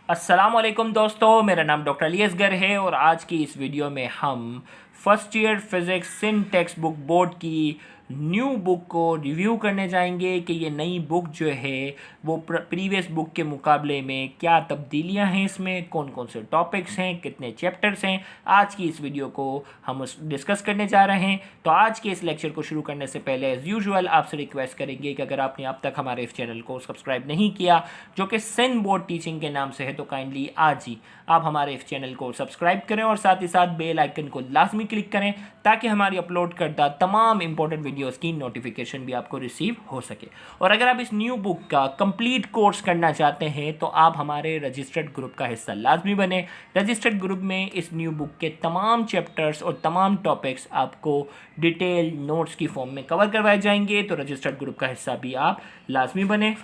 अस्सलाम वालेकुम दोस्तों, मेरा नाम डॉक्टर अली असगर है और आज की इस वीडियो में हम फर्स्ट ईयर फिज़िक्स सिन टेक्स्ट बुक बोर्ड की न्यू बुक को रिव्यू करने जाएंगे कि ये नई बुक जो है वो प्रीवियस बुक के मुकाबले में क्या तब्दीलियां हैं, इसमें कौन कौन से टॉपिक्स हैं, कितने चैप्टर्स हैं। आज की इस वीडियो को हम डिस्कस करने जा रहे हैं। तो आज के इस लेक्चर को शुरू करने से पहले एज़ यूजुअल आपसे रिक्वेस्ट करेंगे कि अगर आपने अब तक हमारे इस चैनल को सब्सक्राइब नहीं किया, जो कि सिन बोर्ड टीचिंग के नाम से है, तो काइंडली आज ही आप हमारे इस चैनल को सब्सक्राइब करें और साथ ही साथ बेल आइकन को लाजमी क्लिक करें ताकि हमारी अपलोड करता तमाम इंपॉर्टेंट वीडियोस की नोटिफिकेशन भी आपको रिसीव हो सके। और अगर आप इस न्यू बुक का कंप्लीट कोर्स करना चाहते हैं तो आप हमारे रजिस्टर्ड ग्रुप का हिस्सा लाजमी बने। रजिस्टर्ड ग्रुप में इस न्यू बुक के तमाम चैप्टर्स और तमाम टॉपिक्स आपको डिटेल नोट्स की फॉर्म में कवर करवाए जाएंगे, तो रजिस्टर्ड ग्रुप का हिस्सा भी आप लाजमी बने।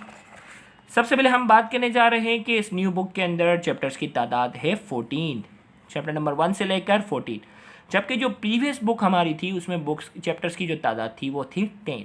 सबसे पहले हम बात करने जा रहे हैं कि इस न्यू बुक के अंदर चैप्टर्स की तादाद है 14, चैप्टर नंबर 1 से लेकर 14, जबकि जो प्रीवियस बुक हमारी थी उसमें बुक्स चैप्टर्स की जो तादाद थी वो थी 10।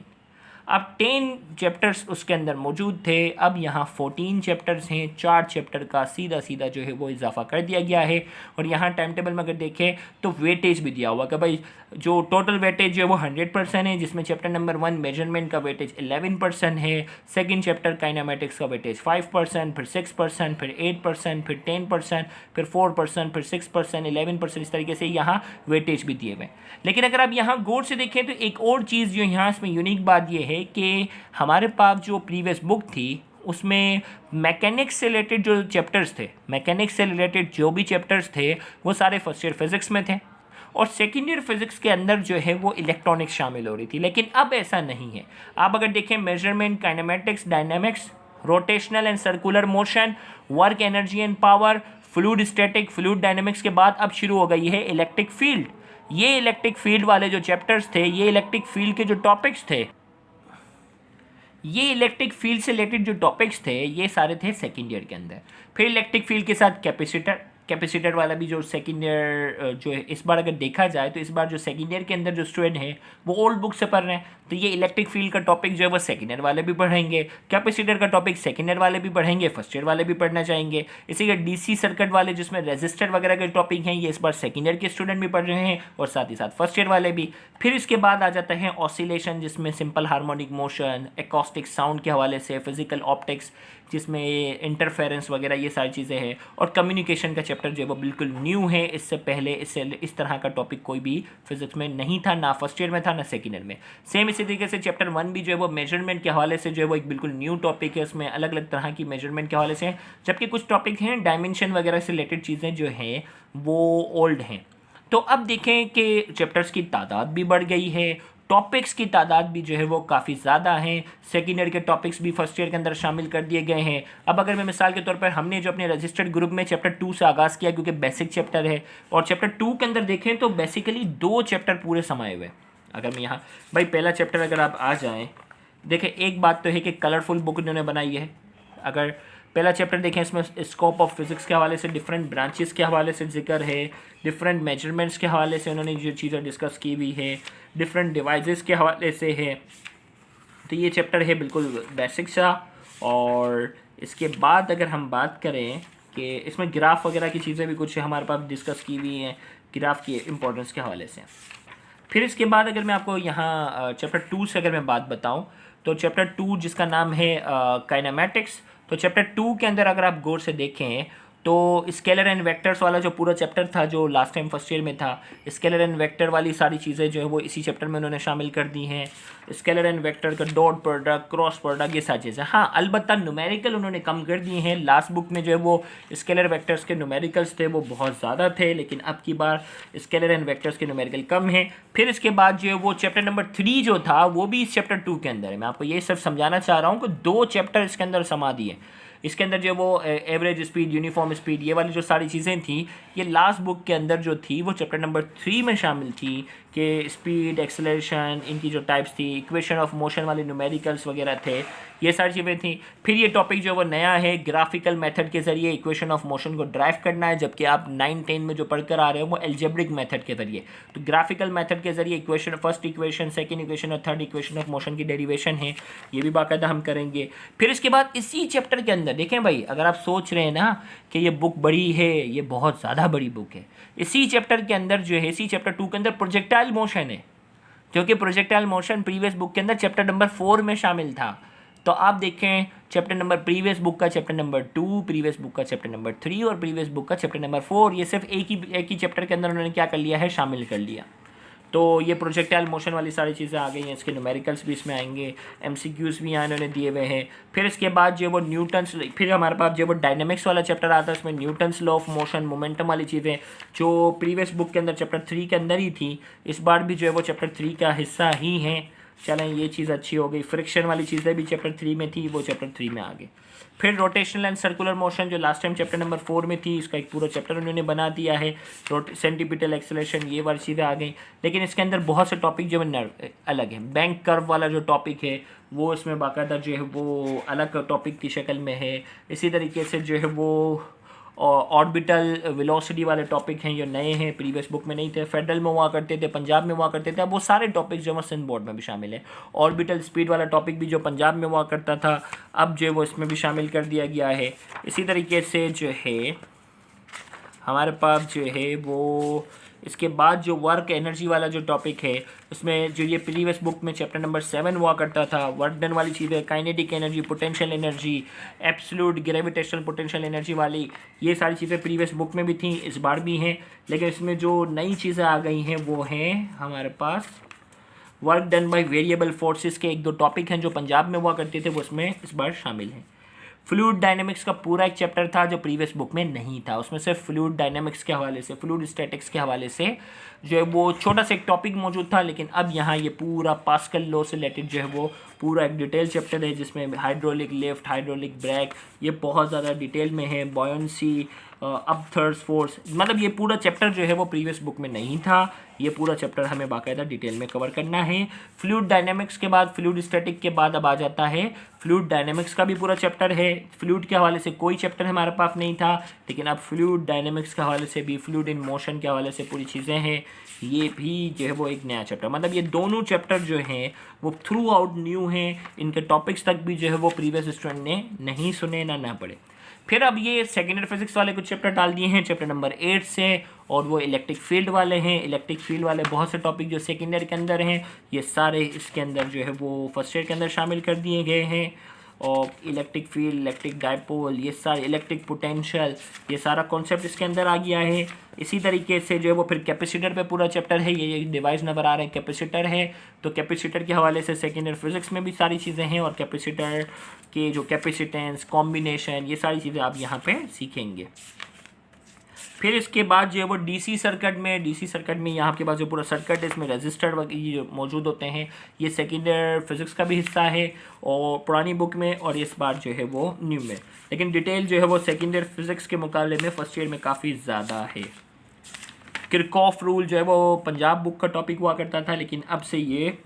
अब 10 चैप्टर्स उसके अंदर मौजूद थे, अब यहाँ 14 चैप्टर्स हैं। 4 चैप्टर का सीधा सीधा जो है वो इजाफा कर दिया गया है। और यहाँ टाइम टेबल में अगर देखें तो वेटेज भी दिया हुआ कि भाई जो टोटल वेटेज जो है वो 100% है, जिसमें चैप्टर नंबर 1 मेजरमेंट का वेटेज 11% है, सेकंड चैप्टर काइनेमेटिक्स का वेटेज 5%, फिर 6%, फिर 8%, फिर 10%, फिर 4%, फिर 6%, 11%, इस तरीके से यहाँ वेटेज भी दिए हुए। लेकिन अगर आप यहाँ गौर से देखें तो एक और चीज़ जो यहाँ इसमें यूनिक बात ये है कि हमारे पास जो प्रीवियस बुक थी उसमें मैकेनिक्स से रिलेटेड जो चैप्टर्स थे, मैकेनिक्स से रिलेटेड जो भी चैप्टर्स थे वो सारे फर्स्ट ईयर फिज़िक्स में थे और सेकेंड ईयर फिज़िक्स के अंदर जो है वो इलेक्ट्रॉनिक्स शामिल हो रही थी। लेकिन अब ऐसा नहीं है। आप अगर देखें measurement, kinematics, dynamics, rotational and circular motion, work energy and power, fluid static, fluid dynamics के बाद अब शुरू हो गई है इलेक्ट्रिक फील्ड। ये इलेक्ट्रिक फील्ड वाले जो चैप्टर्स थे, ये इलेक्ट्रिक फील्ड के जो टॉपिक्स थे, ये इलेक्ट्रिक फील्ड से रिलेटेड जो टॉपिक्स थे ये सारे थे सेकेंड ईयर के अंदर। फिर इलेक्ट्रिक फील्ड के साथ कैपेसिटर वाला भी जो सेकेंड ईयर जो है, इस बार अगर देखा जाए तो इस बार जो सेकेंड ईयर के अंदर जो स्टूडेंट हैं वो ओल्ड बुक से पढ़ रहे हैं, तो ये इलेक्ट्रिक फील्ड का टॉपिक जो है वो सेकेंड ईयर वाले भी पढ़ेंगे, कैपेसिटर का टॉपिक सेकेंड ईयर वाले भी पढ़ेंगे, फर्स्ट ईयर वाले भी पढ़ना चाहेंगे। इसी के डीसी सर्किट वाले जिसमें रेजिस्टर वगैरह के टॉपिक हैं, ये इस बार सेकेंड ईयर के स्टूडेंट भी पढ़ रहे हैं और साथ ही साथ फर्स्ट ईयर वाले भी। फिर इसके बाद आ जाता है ऑसिलेशन, जिसमें simple harmonic motion, acoustic sound के हवाले से, फिजिकल ऑप्टिक्स जिसमें इंटरफेरेंस वगैरह ये सारी चीज़ें हैं, और कम्युनिकेशन का चैप्टर जो है वो बिल्कुल न्यू है। इससे पहले इस तरह का टॉपिक कोई भी फिजिक्स में नहीं था, ना फर्स्ट ईयर में था ना सेकेंड ईयर में। सेम इसी तरीके से चैप्टर 1 भी जो है वो मेजरमेंट के हवाले से जो है वो एक बिल्कुल न्यू टॉपिक है। उसमें अलग अलग तरह की मेजरमेंट के हवाले से हैं, जबकि कुछ टॉपिक हैं डायमेंशन वगैरह से रिलेटेड चीज़ें जो हैं वो ओल्ड हैं। तो अब देखें कि चैप्टर्स की तादाद भी बढ़ गई है, टॉपिक्स की तादाद भी जो है वो काफ़ी ज़्यादा हैं। सेकेंड ईयर के टॉपिक्स भी फर्स्ट ईयर के अंदर शामिल कर दिए गए हैं। अब अगर मैं मिसाल के तौर पर, हमने जो अपने रजिस्टर्ड ग्रुप में चैप्टर 2 से आगाज़ किया क्योंकि बेसिक चैप्टर है, और चैप्टर 2 के अंदर देखें तो बेसिकली 2 चैप्टर पूरे समाये हुए। अगर मैं यहाँ भाई पहला चैप्टर अगर आप आ जाएँ, देखें एक बात तो है कि कलरफुल बुक इन्होंने बनाई है। अगर पहला चैप्टर देखें, इसमें स्कोप ऑफ फिज़िक्स के हवाले से, डिफरेंट ब्रांचेस के हवाले से जिक्र है, डिफरेंट मेजरमेंट्स के हवाले से उन्होंने जो चीज़ें डिस्कस की हुई है, डिफरेंट डिवाइसेस के हवाले से है। तो ये चैप्टर है बिल्कुल बेसिक सा। और इसके बाद अगर हम बात करें कि इसमें ग्राफ वगैरह की चीज़ें भी कुछ हमारे पास डिस्कस की हुई हैं, ग्राफ की इंपॉर्टेंस के हवाले से। फिर इसके बाद अगर मैं आपको यहाँ चैप्टर 2 से अगर मैं बात बताऊँ तो चैप्टर 2 जिसका नाम है काइनेमेटिक्स, तो चैप्टर 2 के अंदर अगर आप गौर से देखें तो स्केलर एंड वेक्टर्स वाला जो पूरा चैप्टर था जो लास्ट टाइम फर्स्ट ईयर में था, स्केलर एंड वेक्टर वाली सारी चीज़ें जो है वो इसी चैप्टर में उन्होंने शामिल कर दी हैं। स्केलर एंड वेक्टर का डॉट प्रोडक्ट, क्रॉस प्रोडक्ट, ये सारी चीज़ें। हाँ, अलबत्ता न्यूमेरिकल उन्होंने कम कर दिए हैं। लास्ट बुक में जो है वो स्केलर वेक्टर्स के न्यूमेरिकल्स थे वो बहुत ज़्यादा थे, लेकिन अब की बार स्केलर एंड वेक्टर्स के न्यूमेरिकल कम हैं। फिर इसके बाद जो है वो चैप्टर नंबर 3 जो था वो भी इस चैप्टर 2 के अंदर है। मैं आपको ये सब समझाना चाह रहा हूँ कि 2 चैप्टर इसके अंदर समा दिए। इसके अंदर जो वो एवरेज स्पीड, यूनिफॉर्म स्पीड, ये वाली जो सारी चीज़ें थी, ये लास्ट बुक के अंदर जो थी वो चैप्टर नंबर 3 में शामिल थी कि स्पीड, एक्सेलरेशन, इनकी जो टाइप्स थी, इक्वेशन ऑफ मोशन वाले न्यूमेरिकल्स वगैरह थे, ये सारी चीज़ें थी। फिर ये टॉपिक जो वो नया है, ग्राफिकल मेथड के ज़रिए इक्वेशन ऑफ मोशन को ड्राइव करना है, जबकि आप 9-10 में जो पढ़ कर आ रहे हो वो एल्जेब्रिक मेथड के ज़रिए। तो ग्राफिकल मेथड के ज़रिए equation, first equation, second equation और थर्ड इक्वेशन ऑफ मोशन की डेरिवेशन है, ये भी बाकायदा हम करेंगे। फिर इसके बाद इसी चैप्टर के अंदर देखें भाई, अगर आप सोच रहे हैं ना कि ये बुक बड़ी है, ये बहुत ज़्यादा बड़ी बुक है, इसी चैप्टर के अंदर जो है, इसी चैप्टर 2 के अंदर प्रोजेक्टाइल मोशन है, क्योंकि प्रोजेक्टाइल मोशन प्रीवियस बुक के अंदर चैप्टर नंबर 4 में शामिल था। तो आप देखें चैप्टर नंबर, प्रीवियस बुक का चैप्टर नंबर 2, प्रीवियस बुक का चैप्टर नंबर 3 और प्रीवियस बुक का चैप्टर नंबर 4, ये सिर्फ एक ही चैप्टर के अंदर उन्होंने क्या कर लिया है, शामिल कर लिया। तो ये प्रोजेक्टाइल मोशन वाली सारी चीज़ें आ गई हैं, इसके न्यूमेरिकल्स भी इसमें आएंगे, MCQs भी यहाँ इन्होंने दिए हुए हैं। फिर इसके बाद जो वो न्यूटन्स, फिर हमारे पास जो वो डायनेमिक्स वाला चैप्टर आता है, उसमें Newton's law of motion, momentum वाली चीज़ें जो प्रीवियस बुक के अंदर चैप्टर 3 के अंदर ही थी, इस बार भी जो है वो चैप्टर 3 का हिस्सा ही हैं। चलें, ये चीज़ अच्छी हो गई। फ्रिक्शन वाली चीज़ें भी चैप्टर 3 में थी, वो चैप्टर 3 में आ गई। फिर रोटेशनल एंड सर्कुलर मोशन जो लास्ट टाइम चैप्टर नंबर 4 में थी, इसका एक पूरा चैप्टर उन्होंने बना दिया है। सेंटीपिटल एक्सेलरेशन, ये वाली चीज़ें आ गई, लेकिन इसके अंदर बहुत से टॉपिक जो है अलग है। बैंक कर्व वाला जो टॉपिक है वो इसमें बाकायदा जो है वो अलग टॉपिक की शक्ल में है। इसी तरीके से जो है वो ऑर्बिटल वेलोसिटी वाले टॉपिक हैं, जो नए हैं, प्रीवियस बुक में नहीं थे, फेडरल में हुआ करते थे, पंजाब में हुआ करते थे, अब वो सारे टॉपिक्स जो है सिंध बोर्ड में भी शामिल है। ऑर्बिटल स्पीड वाला टॉपिक भी जो पंजाब में हुआ करता था, अब जो है वो इसमें भी शामिल कर दिया गया है। इसी तरीके से जो है हमारे पास जो है वो इसके बाद जो वर्क एनर्जी वाला जो टॉपिक है, उसमें जो ये प्रीवियस बुक में चैप्टर नंबर 7 हुआ करता था, वर्क डन वाली चीज़ें, kinetic energy, potential energy, absolute gravitational potential energy वाली, ये सारी चीज़ें प्रीवियस बुक में भी थी, इस बार भी हैं। लेकिन इसमें जो नई चीज़ें आ गई हैं वो हैं हमारे पास work done by variable forces के 1-2 टॉपिक हैं जो पंजाब में हुआ करते थे, वो इसमें इस बार शामिल हैं। फ्लूइड डायनेमिक्स का पूरा एक चैप्टर था जो प्रीवियस बुक में नहीं था, उसमें सिर्फ फ्लूइड डायनेमिक्स के हवाले से, फ्लूइड स्टैटिक्स के हवाले से जो है वो छोटा सा एक टॉपिक मौजूद था। लेकिन अब यहाँ ये पूरा पास्कल लॉ से रिलेटेड जो है वो पूरा एक डिटेल चैप्टर है, जिसमें हाइड्रोलिक लिफ्ट, हाइड्रोलिक ब्रेक, ये बहुत ज़्यादा डिटेल में है। बॉयंसी, अपथर्स फोर्स, मतलब ये पूरा चैप्टर जो है वो प्रीवियस बुक में नहीं था, ये पूरा चैप्टर हमें बाकायदा डिटेल में कवर करना है। फ्लूइड डायनेमिक्स के बाद, फ्लूइड स्टैटिक के बाद अब आ जाता है फ्लूइड डायनेमिक्स का भी पूरा चैप्टर है। फ्लूइड के हवाले से कोई चैप्टर हमारे पास नहीं था, लेकिन अब फ्लूइड डायनेमिक्स के हवाले से भी, फ्लूइड इन मोशन के हवाले से पूरी चीज़ें हैं, ये भी जो है वो एक नया चैप्टर, मतलब ये दोनों चैप्टर जो हैं वो थ्रू आउट न्यू हैं। इनके टॉपिक्स तक भी जो है वो प्रीवियस स्टूडेंट ने नहीं सुने ना पढ़े। फिर अब ये सेकेंडरी फिजिक्स वाले कुछ चैप्टर डाल दिए हैं चैप्टर नंबर 8 से, और वो इलेक्ट्रिक फील्ड वाले हैं। इलेक्ट्रिक फील्ड वाले बहुत से टॉपिक जो सेकेंड ईयर के अंदर हैं, ये सारे इसके अंदर जो है वो फर्स्ट ईयर के अंदर शामिल कर दिए गए हैं। और इलेक्ट्रिक फील्ड, इलेक्ट्रिक डायपोल, ये सारे, इलेक्ट्रिक पोटेंशियल, ये सारा कॉन्सेप्ट इसके अंदर आ गया है। इसी तरीके से जो है वो फिर कैपेसिटर पे पूरा चैप्टर है, ये डिवाइस नज़र आ रहा है कैपेसिटर है, तो कैपेसिटर के हवाले से सेकेंड ईयर फिजिक्स में भी सारी चीज़ें हैं, और कैपेसिटर के जो कैपेसिटेंस, कॉम्बिनेशन, ये सारी चीज़ें आप यहाँ पे सीखेंगे। फिर इसके बाद जो है वो डीसी सर्किट में यहाँ के पास जो पूरा सर्किट है, इसमें रजिस्टर वगैरह जो मौजूद होते हैं, ये सेकेंड ईयर फिजिक्स का भी हिस्सा है और पुरानी बुक में, और इस बार जो है वो न्यू में। लेकिन डिटेल जो है वो सेकेंड ईयर फिजिक्स के मुकाबले में फर्स्ट ईयर में काफ़ी ज़्यादा है। किरकॉफ रूल जो है वो पंजाब बुक का टॉपिक हुआ करता था, लेकिन अब से ये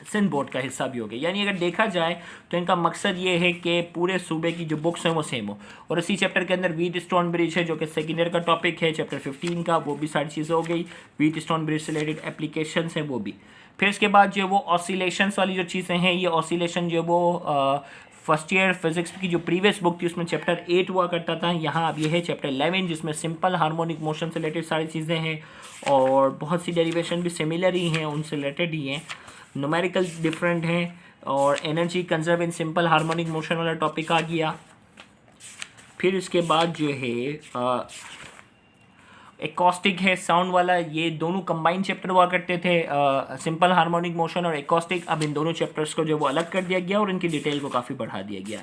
सिंध बोर्ड का हिस्सा भी हो गया। यानी अगर देखा जाए तो इनका मकसद ये है कि पूरे सूबे की जो बुक्स हैं वो सेम हो। और इसी चैप्टर के अंदर व्हीट स्टोन ब्रिज है, जो कि सेकेंड ईयर का टॉपिक है, चैप्टर 15 का, वो भी सारी चीज़ें हो गई। व्हीट स्टोन ब्रिज से रिलेटेड एप्लीकेशंस हैं वो भी। फिर इसके बाद जो है वो ऑसिलेशंस वाली जो चीज़ें हैं, ये ऑसिलेशन जो है वो फर्स्ट ईयर फिजिक्स की जो प्रीवियस बुक थी उसमें चैप्टर 8 हुआ करता था, यहाँ अब ये है चैप्टर 11, जिसमें सिंपल हार्मोनिक मोशन से रिलेटेड सारी चीज़ें हैं, और बहुत सी डेरिवेशन भी सिमिलर ही हैं, उनसे रिलेटेड ही हैं। न्यूमेरिकल डिफरेंट हैं, और energy conserve in simple harmonic motion वाला टॉपिक आ गया। फिर इसके बाद जो है एकॉस्टिक है, साउंड वाला, ये दोनों कंबाइंड चैप्टर हुआ करते थे, सिंपल हार्मोनिक मोशन और एकॉस्टिक। अब इन दोनों चैप्टर्स को जो वो अलग कर दिया गया और इनकी डिटेल को काफ़ी बढ़ा दिया गया।